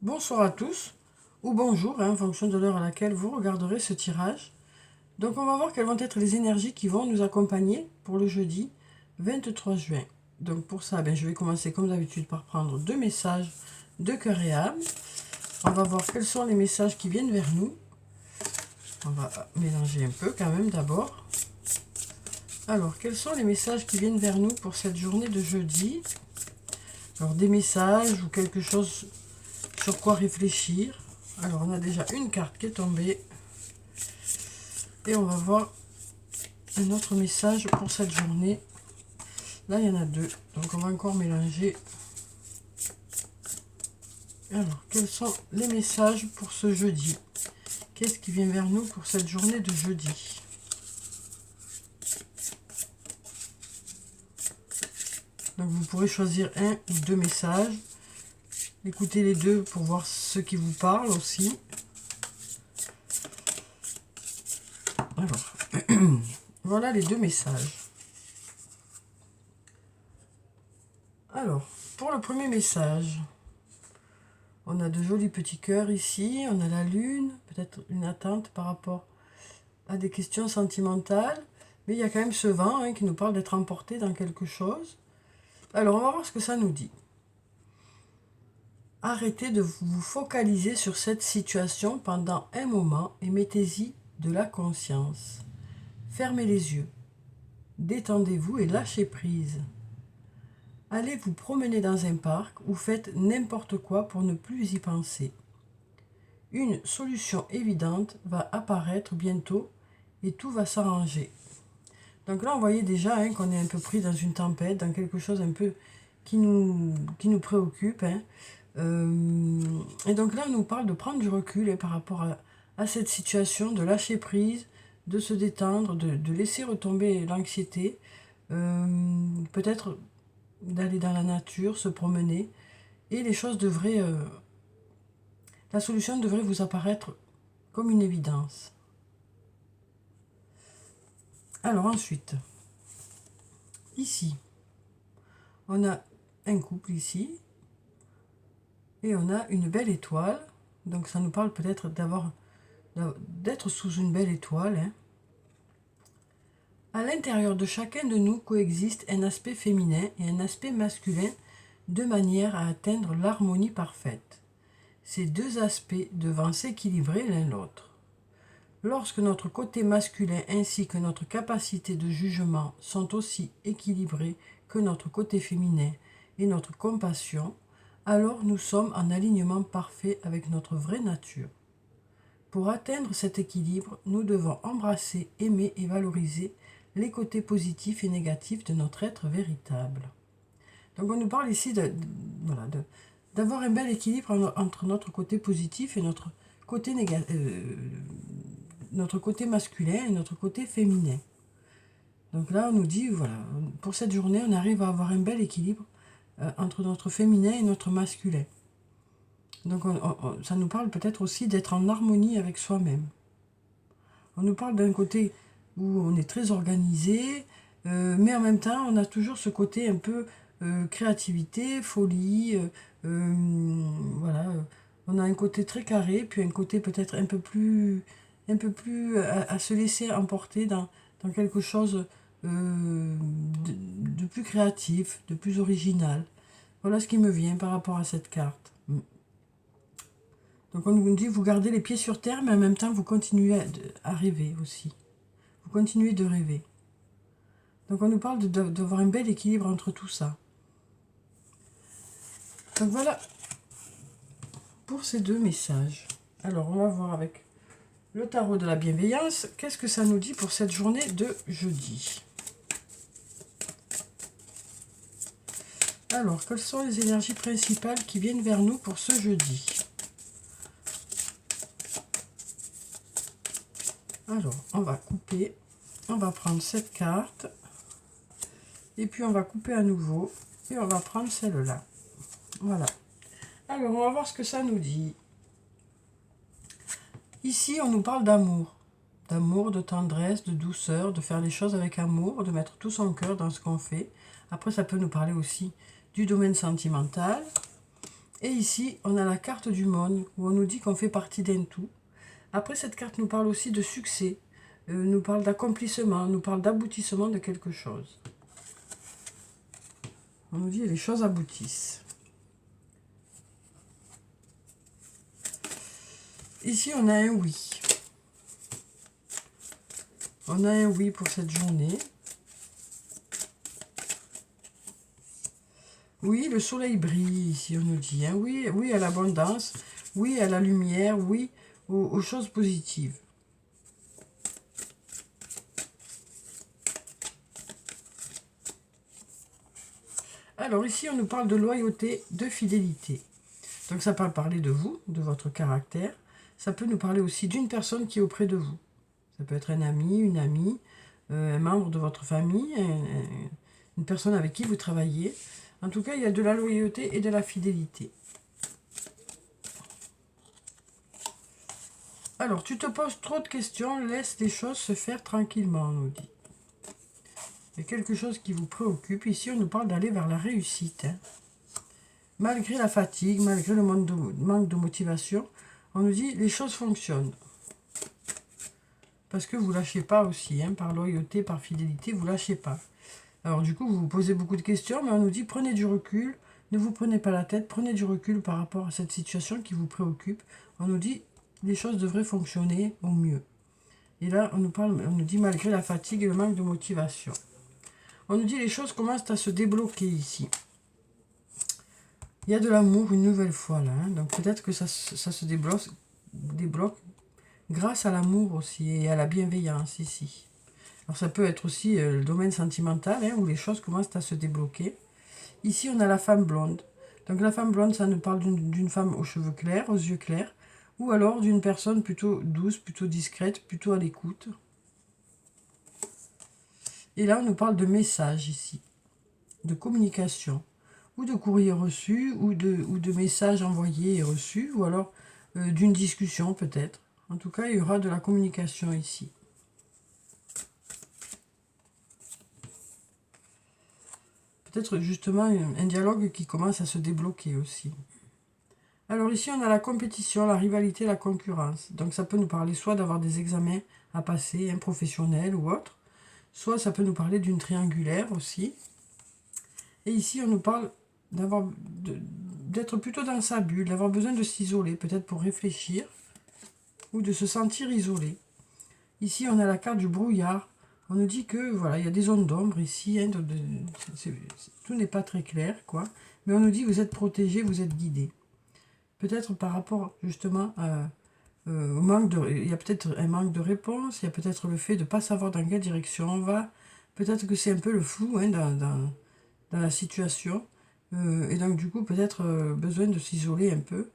Bonsoir à tous, ou bonjour, en fonction de l'heure à laquelle vous regarderez ce tirage. Donc on va voir quelles vont être les énergies qui vont nous accompagner pour le jeudi 23 juin. Donc pour ça, je vais commencer comme d'habitude par prendre deux messages de cœur et âme. On va voir quels sont les messages qui viennent vers nous. On va mélanger un peu quand même d'abord. Alors, quels sont les messages qui viennent vers nous pour cette journée de jeudi? Alors, des messages ou quelque chose sur quoi réfléchir. Alors, on a déjà une carte qui est tombée. Et on va voir un autre message pour cette journée. Là, il y en a deux. Donc, on va encore mélanger. Alors, quels sont les messages pour ce jeudi? Qu'est-ce qui vient vers nous pour cette journée de jeudi? Donc, vous pourrez choisir un ou deux messages. Écoutez les deux pour voir ce qui vous parle aussi. Alors, voilà les deux messages. Alors, pour le premier message, on a de jolis petits cœurs ici, on a la lune, peut-être une attente par rapport à des questions sentimentales, mais il y a quand même ce vent qui nous parle d'être emporté dans quelque chose. Alors, on va voir ce que ça nous dit. Arrêtez de vous focaliser sur cette situation pendant un moment et mettez-y de la conscience. Fermez les yeux, détendez-vous et lâchez prise. Allez vous promener dans un parc ou faites n'importe quoi pour ne plus y penser. Une solution évidente va apparaître bientôt et tout va s'arranger. Donc là, on voyait déjà qu'on est un peu pris dans une tempête, dans quelque chose un peu qui nous préoccupe. Et donc là, on nous parle de prendre du recul par rapport à cette situation, de lâcher prise, de se détendre, de laisser retomber l'anxiété, peut-être d'aller dans la nature, se promener, et les choses devraient... la solution devrait vous apparaître comme une évidence. Alors ensuite, ici, on a un couple ici, et on a une belle étoile. Donc ça nous parle peut-être d'être sous une belle étoile. À l'intérieur de chacun de nous coexiste un aspect féminin et un aspect masculin de manière à atteindre l'harmonie parfaite. Ces deux aspects devant s'équilibrer l'un l'autre. Lorsque notre côté masculin ainsi que notre capacité de jugement sont aussi équilibrés que notre côté féminin et notre compassion, alors nous sommes en alignement parfait avec notre vraie nature. Pour atteindre cet équilibre, nous devons embrasser, aimer et valoriser les côtés positifs et négatifs de notre être véritable. Donc on nous parle ici d'avoir un bel équilibre entre notre côté positif et notre côté notre côté masculin et notre côté féminin. Donc là, on nous dit, voilà, pour cette journée, on arrive à avoir un bel équilibre entre notre féminin et notre masculin. Donc ça nous parle peut-être aussi d'être en harmonie avec soi-même. On nous parle d'un côté où on est très organisé, mais en même temps, on a toujours ce côté un peu créativité, folie, voilà. On a un côté très carré, puis un côté peut-être un peu plus à se laisser emporter dans quelque chose de plus créatif, de plus original. Voilà ce qui me vient par rapport à cette carte. Donc on nous dit, vous gardez les pieds sur terre, mais en même temps, vous continuez à rêver aussi. Vous continuez de rêver. Donc on nous parle d'avoir un bel équilibre entre tout ça. Donc voilà pour ces deux messages. Alors on va voir avec le tarot de la bienveillance, qu'est-ce que ça nous dit pour cette journée de jeudi? Alors, quelles sont les énergies principales qui viennent vers nous pour ce jeudi? Alors, on va couper, on va prendre cette carte, et puis on va couper à nouveau, et on va prendre celle-là. Voilà. Alors, on va voir ce que ça nous dit. Ici, on nous parle d'amour. D'amour, de tendresse, de douceur, de faire les choses avec amour, de mettre tout son cœur dans ce qu'on fait. Après, ça peut nous parler aussi du domaine sentimental. Et ici, on a la carte du monde, où on nous dit qu'on fait partie d'un tout. Après, cette carte nous parle aussi de succès, nous parle d'accomplissement, nous parle d'aboutissement de quelque chose. On nous dit que les choses aboutissent. Ici, on a un oui. On a un oui pour cette journée. Oui, le soleil brille, ici, on nous dit. Hein. Oui, oui à l'abondance, oui à la lumière, oui aux choses positives. Alors ici, on nous parle de loyauté, de fidélité. Donc ça peut parler de vous, de votre caractère. Ça peut nous parler aussi d'une personne qui est auprès de vous. Ça peut être un ami, une amie, un membre de votre famille, une personne avec qui vous travaillez. En tout cas, il y a de la loyauté et de la fidélité. Alors, tu te poses trop de questions, laisse les choses se faire tranquillement, on nous dit. Il y a quelque chose qui vous préoccupe. Ici, on nous parle d'aller vers la réussite. Hein. Malgré la fatigue, malgré le manque de motivation, on nous dit les choses fonctionnent. Parce que vous ne lâchez pas aussi, hein, par loyauté, par fidélité, vous ne lâchez pas. Alors du coup, vous vous posez beaucoup de questions, mais on nous dit prenez du recul, ne vous prenez pas la tête, prenez du recul par rapport à cette situation qui vous préoccupe. On nous dit les choses devraient fonctionner au mieux. Et là, on nous dit malgré la fatigue et le manque de motivation. On nous dit les choses commencent à se débloquer ici. Il y a de l'amour une nouvelle fois là, hein, donc peut-être que ça se débloque grâce à l'amour aussi et à la bienveillance ici. Alors ça peut être aussi le domaine sentimental, hein, où les choses commencent à se débloquer. Ici, on a la femme blonde. Donc la femme blonde, ça nous parle d'une femme aux cheveux clairs, aux yeux clairs, ou alors d'une personne plutôt douce, plutôt discrète, plutôt à l'écoute. Et là, on nous parle de messages ici, de communication, ou de courrier reçu, ou de messages envoyés et reçus, ou alors d'une discussion peut-être. En tout cas, il y aura de la communication ici. Peut-être justement un dialogue qui commence à se débloquer aussi. Alors ici, on a la compétition, la rivalité, la concurrence. Donc ça peut nous parler soit d'avoir des examens à passer, un professionnel ou autre, soit ça peut nous parler d'une triangulaire aussi. Et ici, on nous parle d'être plutôt dans sa bulle, d'avoir besoin de s'isoler, peut-être pour réfléchir, ou de se sentir isolé. Ici, on a la carte du brouillard. On nous dit que voilà, il y a des zones d'ombre ici, hein, tout n'est pas très clair, quoi. Mais on nous dit vous êtes protégé, vous êtes guidé. Peut-être par rapport justement au il y a peut-être un manque de réponse, il y a peut-être le fait de ne pas savoir dans quelle direction on va. Peut-être que c'est un peu le flou, hein, dans la situation. Et donc du coup, peut-être besoin de s'isoler un peu,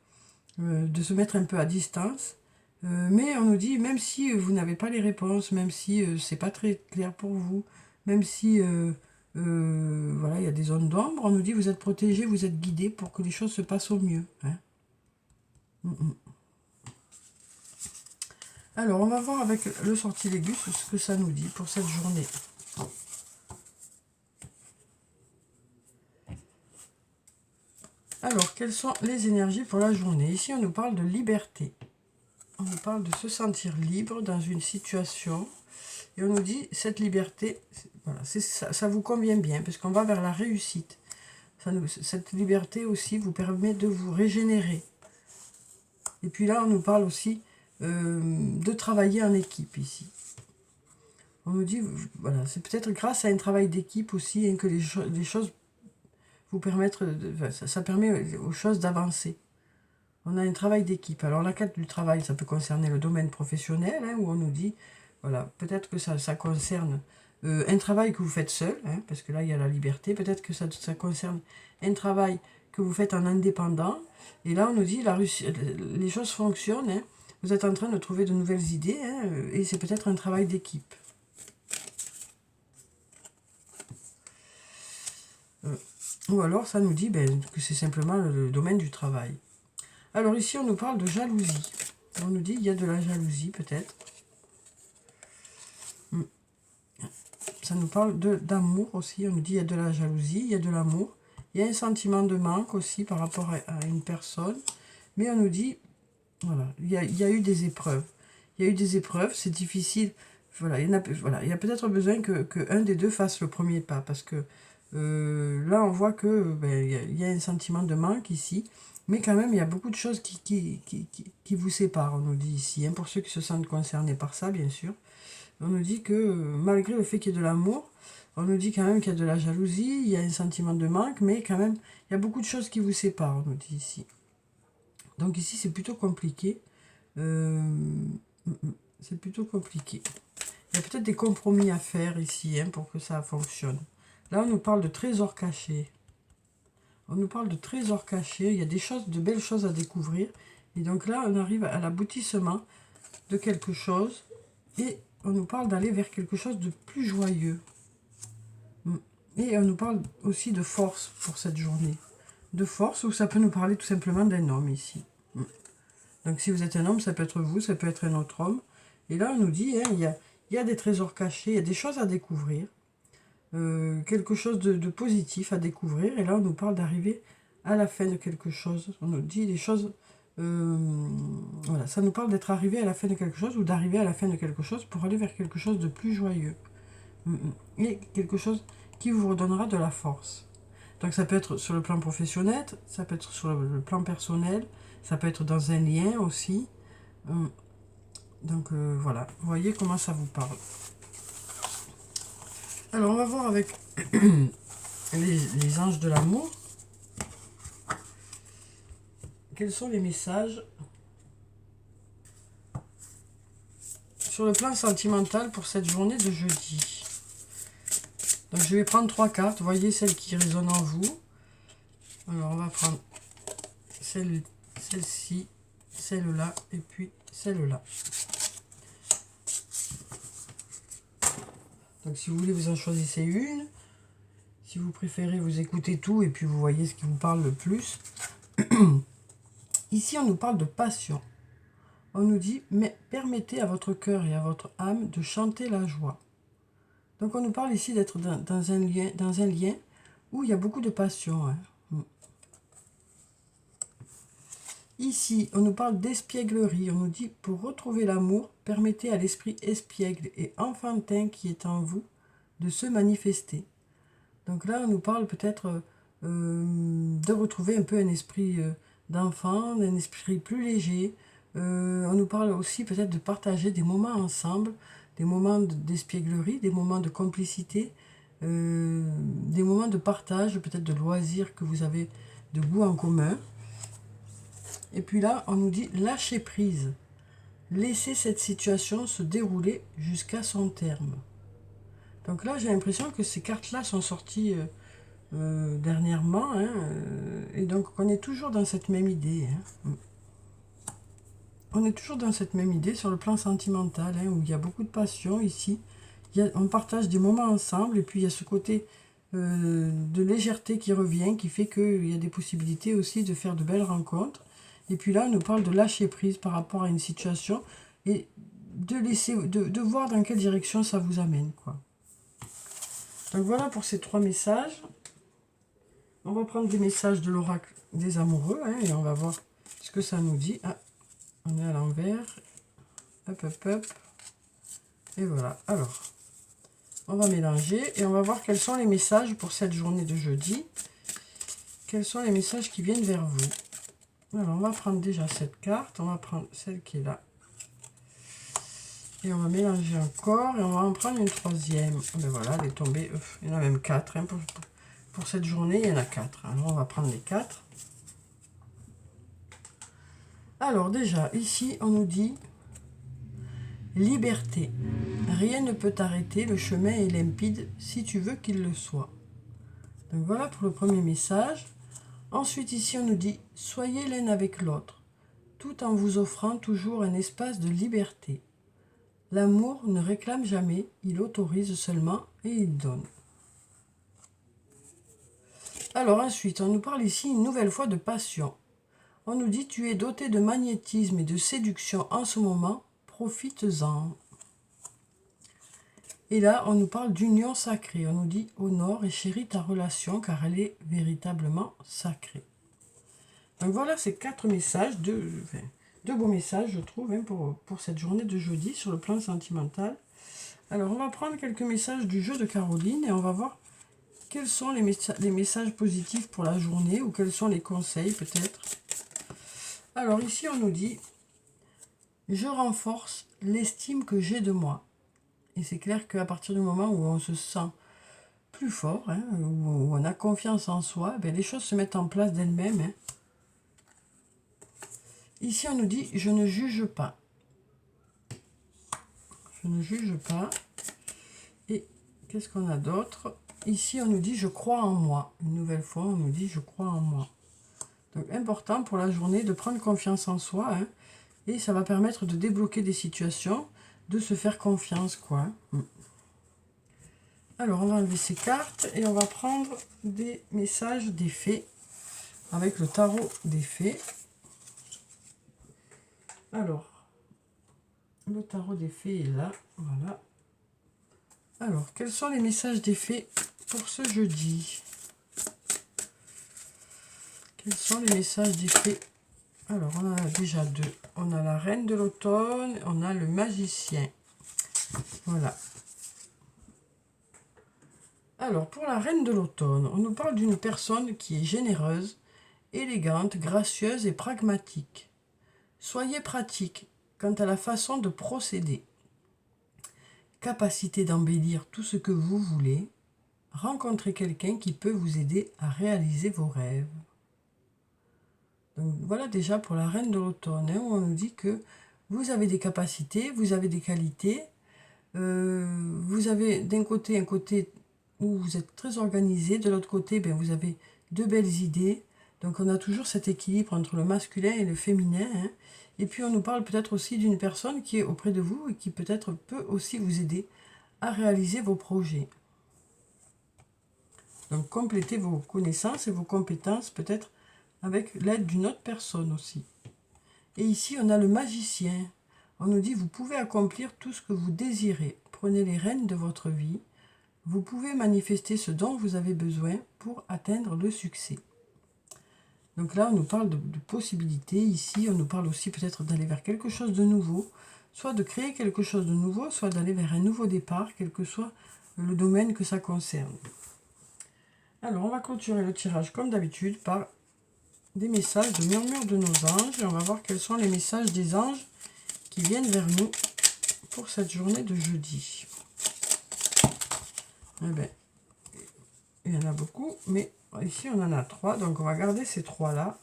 de se mettre un peu à distance. Mais on nous dit, même si vous n'avez pas les réponses, même si c'est pas très clair pour vous, même si voilà, il y a des zones d'ombre, on nous dit vous êtes protégé, vous êtes guidé pour que les choses se passent au mieux. Hein. Alors, on va voir avec le sortilège ce que ça nous dit pour cette journée. Alors, quelles sont les énergies pour la journée? Ici, on nous parle de liberté. On nous parle de se sentir libre dans une situation. Et on nous dit, cette liberté, voilà, ça vous convient bien, parce qu'on va vers la réussite. Cette liberté aussi vous permet de vous régénérer. Et puis là, on nous parle aussi de travailler en équipe ici. On nous dit, voilà, c'est peut-être grâce à un travail d'équipe aussi, hein, que les choses vous permettent, ça permet aux choses d'avancer. On a un travail d'équipe. Alors la carte du travail, ça peut concerner le domaine professionnel, hein, où on nous dit, voilà, peut-être que ça concerne un travail que vous faites seul, hein, parce que là il y a la liberté. Peut-être que ça concerne un travail que vous faites en indépendant. Et là on nous dit, les choses fonctionnent. Hein, vous êtes en train de trouver de nouvelles idées, hein, et c'est peut-être un travail d'équipe. Ou alors ça nous dit que c'est simplement le domaine du travail. Alors ici on nous parle de jalousie. On nous dit il y a de la jalousie peut-être. Ça nous parle d'amour aussi. On nous dit il y a de la jalousie, il y a de l'amour. Il y a un sentiment de manque aussi par rapport à une personne. Mais on nous dit, voilà, il y a eu des épreuves. Il y a eu des épreuves, c'est difficile. Voilà, il y a peut-être besoin que un des deux fasse le premier pas. Parce que là, on voit que ben, il y a un sentiment de manque ici. Mais quand même, il y a beaucoup de choses qui vous séparent, on nous dit ici. Hein, pour ceux qui se sentent concernés par ça, bien sûr. On nous dit que malgré le fait qu'il y ait de l'amour, on nous dit quand même qu'il y a de la jalousie, il y a un sentiment de manque, mais quand même, il y a beaucoup de choses qui vous séparent, on nous dit ici. Donc ici, c'est plutôt compliqué. C'est plutôt compliqué. Il y a peut-être des compromis à faire ici hein, pour que ça fonctionne. Là, on nous parle de trésors cachés. On nous parle de trésors cachés. Il y a des choses, de belles choses à découvrir. Et donc là, on arrive à l'aboutissement de quelque chose. Et on nous parle d'aller vers quelque chose de plus joyeux. Et on nous parle aussi de force pour cette journée. De force, ou ça peut nous parler tout simplement d'un homme ici. Donc si vous êtes un homme, ça peut être vous, ça peut être un autre homme. Et là, on nous dit, hein, il y a des trésors cachés, il y a des choses à découvrir. Quelque chose de positif à découvrir. Et là, on nous parle d'arriver à la fin de quelque chose. On nous dit des choses... voilà, ça nous parle d'être arrivé à la fin de quelque chose ou d'arriver à la fin de quelque chose pour aller vers quelque chose de plus joyeux. Et quelque chose qui vous redonnera de la force. Donc ça peut être sur le plan professionnel, ça peut être sur le plan personnel, ça peut être dans un lien aussi. Donc voilà, vous voyez comment ça vous parle. Alors on va voir avec les anges de l'amour. Quels sont les messages sur le plan sentimental pour cette journée de jeudi? Donc je vais prendre 3 cartes, voyez celles qui résonnent en vous. Alors on va prendre celle-ci, celle-là et puis celle-là. Donc si vous voulez, vous en choisissez une. Si vous préférez, vous écoutez tout et puis vous voyez ce qui vous parle le plus. Ici, on nous parle de passion. On nous dit, mais permettez à votre cœur et à votre âme de chanter la joie. Donc on nous parle ici d'être dans un lien où il y a beaucoup de passion. Hein. Ici, on nous parle d'espièglerie. On nous dit, pour retrouver l'amour, permettez à l'esprit espiègle et enfantin qui est en vous de se manifester. Donc là, on nous parle peut-être de retrouver un peu un esprit d'enfant, un esprit plus léger. On nous parle aussi peut-être de partager des moments ensemble, des moments d'espièglerie, des moments de complicité, des moments de partage, peut-être de loisirs que vous avez de goût en commun. Et puis là, on nous dit lâcher prise. Laissez cette situation se dérouler jusqu'à son terme. Donc là, j'ai l'impression que ces cartes-là sont sorties dernièrement. Hein, et donc, on est toujours dans cette même idée. Hein. On est toujours dans cette même idée sur le plan sentimental, hein, où il y a beaucoup de passion ici. On partage des moments ensemble, et puis il y a ce côté de légèreté qui revient, qui fait qu'il y a des possibilités aussi de faire de belles rencontres. Et puis là, on nous parle de lâcher prise par rapport à une situation et de voir dans quelle direction ça vous amène, quoi. Donc voilà pour ces 3 messages. On va prendre des messages de l'oracle des amoureux, hein, et on va voir ce que ça nous dit. Ah, on est à l'envers. Hop, hop, hop. Et voilà. Alors, on va mélanger et on va voir quels sont les messages pour cette journée de jeudi. Quels sont les messages qui viennent vers vous? Alors, on va prendre déjà cette carte. On va prendre celle qui est là. Et on va mélanger encore. Et on va en prendre une 3e. Ben voilà, elle est tombée. Il y en a même 4. Hein, pour cette journée, il y en a 4. Alors, on va prendre les 4. Alors, déjà, ici, on nous dit liberté. Rien ne peut t'arrêter. Le chemin est limpide si tu veux qu'il le soit. Donc, voilà pour le premier message. Ensuite, ici, on nous dit « Soyez l'un avec l'autre, tout en vous offrant toujours un espace de liberté. L'amour ne réclame jamais, il autorise seulement et il donne. » Alors ensuite, on nous parle ici une nouvelle fois de passion. On nous dit « Tu es doté de magnétisme et de séduction en ce moment, profites-en. » Et là, on nous parle d'union sacrée. On nous dit honore et chéris ta relation car elle est véritablement sacrée. Donc voilà ces 4 messages, deux beaux messages, je trouve, hein, pour cette journée de jeudi sur le plan sentimental. Alors, on va prendre quelques messages du jeu de Caroline et on va voir quels sont les messages positifs pour la journée ou quels sont les conseils peut-être. Alors ici, on nous dit « Je renforce l'estime que j'ai de moi ». Et c'est clair qu'à partir du moment où on se sent plus fort, hein, où on a confiance en soi, ben les choses se mettent en place d'elles-mêmes. Hein. Ici, on nous dit « Je ne juge pas ». Je ne juge pas. Et qu'est-ce qu'on a d'autre? Ici, on nous dit « Je crois en moi ». Une nouvelle fois, on nous dit « Je crois en moi ». Donc, important pour la journée de prendre confiance en soi. Hein, et ça va permettre de débloquer des situations, de se faire confiance, quoi. Alors, on va enlever ces cartes et on va prendre des messages des fées avec le tarot des fées. Alors, le tarot des fées est là, voilà. Alors, quels sont les messages des fées pour ce jeudi? Quels sont les messages des fées? Alors, on en a déjà 2. On a la reine de l'automne, on a le magicien. Voilà. Alors, pour la reine de l'automne, on nous parle d'une personne qui est généreuse, élégante, gracieuse et pragmatique. Soyez pratique quant à la façon de procéder. Capacité d'embellir tout ce que vous voulez. Rencontrez quelqu'un qui peut vous aider à réaliser vos rêves. Donc voilà déjà pour la reine de l'automne, hein, où on nous dit que vous avez des capacités, vous avez des qualités. Vous avez d'un côté un côté où vous êtes très organisé, de l'autre côté, ben, vous avez de belles idées. Donc on a toujours cet équilibre entre le masculin et le féminin. Hein. Et puis on nous parle peut-être aussi d'une personne qui est auprès de vous et qui peut-être peut aussi vous aider à réaliser vos projets. Donc complétez vos connaissances et vos compétences peut-être avec l'aide d'une autre personne aussi. Et ici on a le magicien. On nous dit vous pouvez accomplir tout ce que vous désirez. Prenez les rênes de votre vie. Vous pouvez manifester ce dont vous avez besoin pour atteindre le succès. Donc là, on nous parle de possibilités. Ici, on nous parle aussi peut-être d'aller vers quelque chose de nouveau. Soit de créer quelque chose de nouveau, soit d'aller vers un nouveau départ, quel que soit le domaine que ça concerne. Alors, on va clôturer le tirage comme d'habitude par des messages de murmure de nos anges. Et on va voir quels sont les messages des anges qui viennent vers nous pour cette journée de jeudi. Eh bien, il y en a beaucoup, mais ici on en a 3, donc on va garder ces 3-là.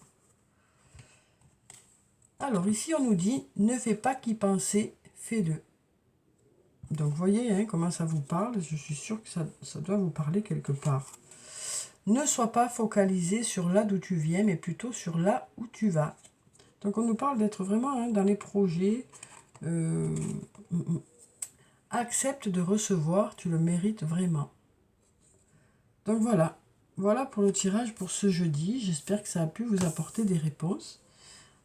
Alors ici on nous dit, ne fais pas qu'y penser, fais-le. Donc vous voyez hein, comment ça vous parle, je suis sûre que ça doit vous parler quelque part. Ne sois pas focalisé sur là d'où tu viens, mais plutôt sur là où tu vas. Donc on nous parle d'être vraiment hein, dans les projets. Accepte de recevoir, tu le mérites vraiment. Donc voilà, voilà pour le tirage pour ce jeudi. J'espère que ça a pu vous apporter des réponses.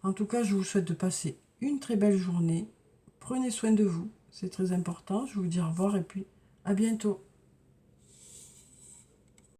En tout cas, je vous souhaite de passer une très belle journée. Prenez soin de vous, c'est très important. Je vous dis au revoir et puis à bientôt.